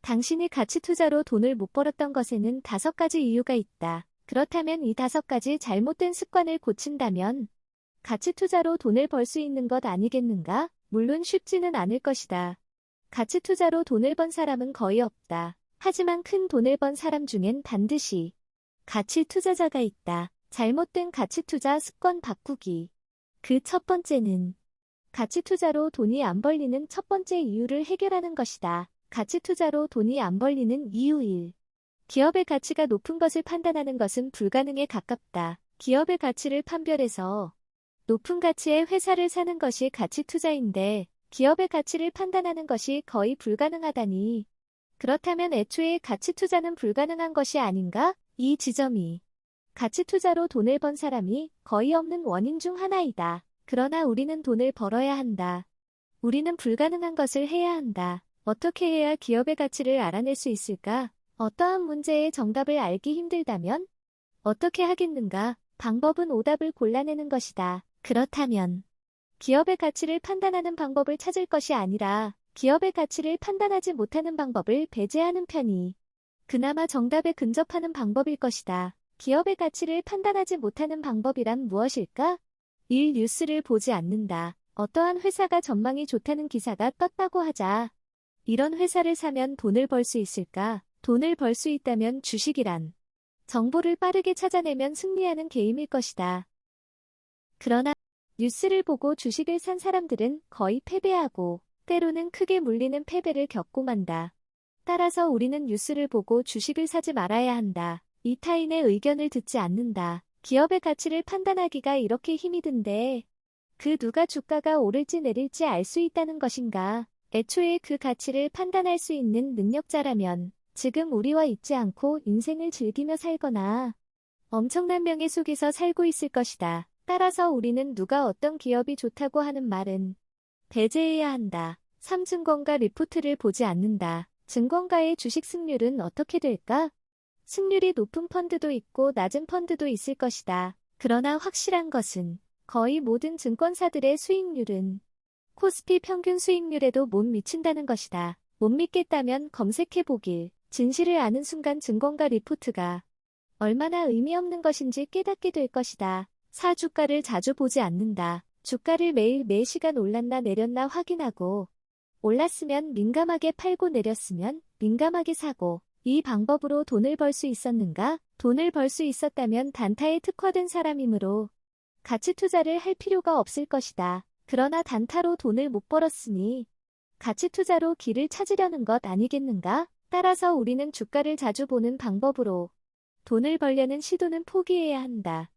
당신이 가치 투자로 돈을 못 벌었던 것에는 5가지 이유가 있다. 그렇다면 이 5가지 잘못된 습관을 고친다면 가치 투자로 돈을 벌 수 있는 것 아니겠는가? 물론 쉽지는 않을 것이다. 가치 투자로 돈을 번 사람은 거의 없다. 하지만 큰 돈을 번 사람 중엔 반드시 가치 투자자가 있다. 잘못된 가치 투자 습관 바꾸기. 그 첫 번째는 가치 투자로 돈이 안 벌리는 첫 번째 이유를 해결하는 것이다. 가치 투자로 돈이 안 벌리는 이유 1. 기업의 가치가 높은 것을 판단하는 것은 불가능에 가깝다. 기업의 가치를 판별해서 높은 가치의 회사를 사는 것이 가치 투자인데 기업의 가치를 판단하는 것이 거의 불가능하다니. 그렇다면 애초에 가치 투자는 불가능한 것이 아닌가? 이 지점이 가치 투자로 돈을 번 사람이 거의 없는 원인 중 하나이다. 그러나 우리는 돈을 벌어야 한다. 우리는 불가능한 것을 해야 한다. 어떻게 해야 기업의 가치를 알아낼 수 있을까? 어떠한 문제의 정답을 알기 힘들다면 어떻게 하겠는가? 방법은 오답을 골라내는 것이다. 그렇다면 기업의 가치를 판단하는 방법을 찾을 것이 아니라 기업의 가치를 판단하지 못하는 방법을 배제하는 편이 그나마 정답에 근접하는 방법일 것이다. 기업의 가치를 판단하지 못하는 방법이란 무엇일까? 1. 뉴스를 보지 않는다. 어떠한 회사가 전망이 좋다는 기사가 떴다고 하자. 이런 회사를 사면 돈을 벌 수 있을까? 돈을 벌 수 있다면 주식이란 정보를 빠르게 찾아내면 승리하는 게임일 것이다. 그러나 뉴스를 보고 주식을 산 사람들은 거의 패배하고 때로는 크게 물리는 패배를 겪고 만다. 따라서 우리는 뉴스를 보고 주식을 사지 말아야 한다. 이 타인의 의견을 듣지 않는다. 기업의 가치를 판단하기가 이렇게 힘이 든데 그 누가 주가가 오를지 내릴지 알 수 있다는 것인가? 애초에 그 가치를 판단할 수 있는 능력자라면 지금 우리와 있지 않고 인생을 즐기며 살거나 엄청난 명예 속에서 살고 있을 것이다. 따라서 우리는 누가 어떤 기업이 좋다고 하는 말은 배제해야 한다. 3. 증권가 리포트를 보지 않는다. 증권가의 주식 승률은 어떻게 될까? 승률이 높은 펀드도 있고 낮은 펀드도 있을 것이다. 그러나 확실한 것은 거의 모든 증권사들의 수익률은 코스피 평균 수익률에도 못 미친다는 것이다. 못 믿겠다면 검색해보길. 진실을 아는 순간 증권가 리포트가 얼마나 의미 없는 것인지 깨닫게 될 것이다. 4. 주가를 자주 보지 않는다. 주가를 매일 매시간 올랐나 내렸나 확인하고 올랐으면 민감하게 팔고 내렸으면 민감하게 사고 이 방법으로 돈을 벌 수 있었는가? 돈을 벌 수 있었다면 단타에 특화된 사람이므로 가치 투자를 할 필요가 없을 것이다. 그러나 단타로 돈을 못 벌었으니 가치 투자로 길을 찾으려는 것 아니겠는가? 따라서 우리는 주가를 자주 보는 방법으로 돈을 벌려는 시도는 포기해야 한다.